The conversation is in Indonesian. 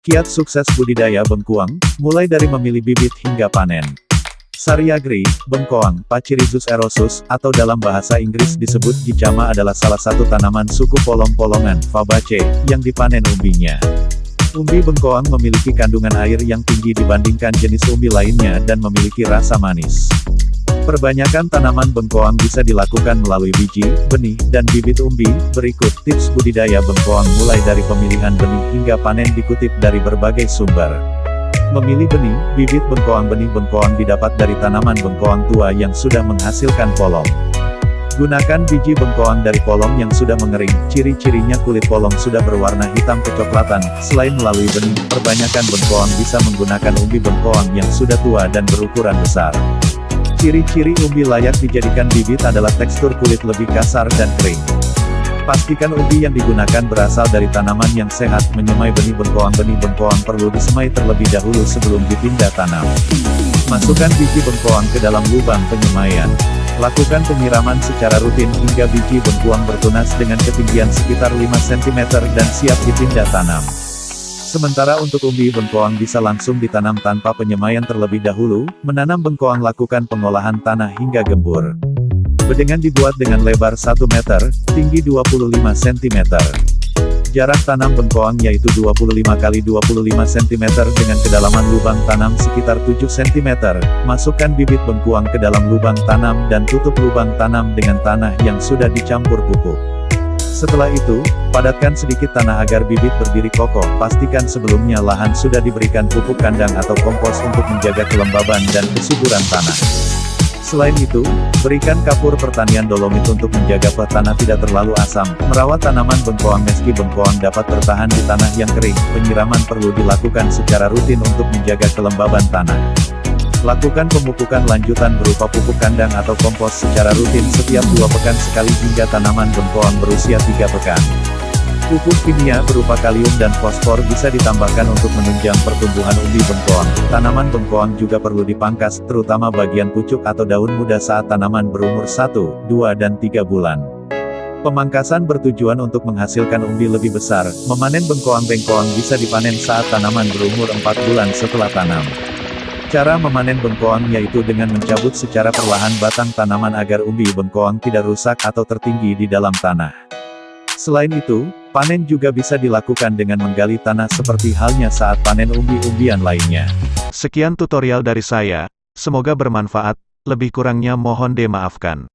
Kiat sukses budidaya bengkuang, mulai dari memilih bibit hingga panen. Sariagri, bengkoang, Pachyrhizos erosus, atau dalam bahasa Inggris disebut gicama adalah salah satu tanaman suku polong-polongan, Fabaceae, yang dipanen umbinya. Umbi bengkoang memiliki kandungan air yang tinggi dibandingkan jenis umbi lainnya dan memiliki rasa manis. Perbanyakan tanaman bengkoang bisa dilakukan melalui biji, benih, dan bibit umbi. Berikut tips budidaya bengkoang mulai dari pemilihan benih hingga panen dikutip dari berbagai sumber. Memilih benih, bibit bengkoang. Benih bengkoang didapat dari tanaman bengkoang tua yang sudah menghasilkan polong. Gunakan biji bengkoang dari polong yang sudah mengering. Ciri-cirinya kulit polong sudah berwarna hitam kecoklatan. Selain melalui benih, perbanyakan bengkoang bisa menggunakan umbi bengkoang yang sudah tua dan berukuran besar. Ciri-ciri umbi layak dijadikan bibit adalah tekstur kulit lebih kasar dan kering. Pastikan umbi yang digunakan berasal dari tanaman yang sehat. Menyemai benih bengkoang. Benih bengkoang perlu disemai terlebih dahulu sebelum dipindah tanam. Masukkan biji bengkoang ke dalam lubang penyemaian. Lakukan penyiraman secara rutin hingga biji bengkoang bertunas dengan ketinggian sekitar 5 cm dan siap dipindah tanam. Sementara untuk umbi bengkoang bisa langsung ditanam tanpa penyemaian terlebih dahulu. Menanam bengkoang lakukan pengolahan tanah hingga gembur. Bedengan dibuat dengan lebar 1 meter, tinggi 25 cm. Jarak tanam bengkoang yaitu 25 x 25 cm dengan kedalaman lubang tanam sekitar 7 cm. Masukkan bibit bengkoang ke dalam lubang tanam dan tutup lubang tanam dengan tanah yang sudah dicampur pupuk. Setelah itu, padatkan sedikit tanah agar bibit berdiri kokoh. Pastikan sebelumnya lahan sudah diberikan pupuk kandang atau kompos untuk menjaga kelembaban dan kesuburan tanah. Selain itu, berikan kapur pertanian dolomit untuk menjaga tanah tidak terlalu asam. Merawat tanaman bengkoang. Meski bengkoang dapat bertahan di tanah yang kering, penyiraman perlu dilakukan secara rutin untuk menjaga kelembaban tanah. Lakukan pemupukan lanjutan berupa pupuk kandang atau kompos secara rutin setiap 2 pekan sekali hingga tanaman bengkoang berusia 3 pekan. Pupuk kimia berupa kalium dan fosfor bisa ditambahkan untuk menunjang pertumbuhan umbi bengkoang. Tanaman bengkoang juga perlu dipangkas, terutama bagian pucuk atau daun muda saat tanaman berumur 1, 2 dan 3 bulan. Pemangkasan bertujuan untuk menghasilkan umbi lebih besar. Memanen bengkoang. Bengkoang bisa dipanen saat tanaman berumur 4 bulan setelah tanam. Cara memanen bengkoang yaitu dengan mencabut secara perlahan batang tanaman agar umbi bengkoang tidak rusak atau tertinggi di dalam tanah. Selain itu, panen juga bisa dilakukan dengan menggali tanah seperti halnya saat panen umbi-umbian lainnya. Sekian tutorial dari saya, semoga bermanfaat, lebih kurangnya mohon dimaafkan.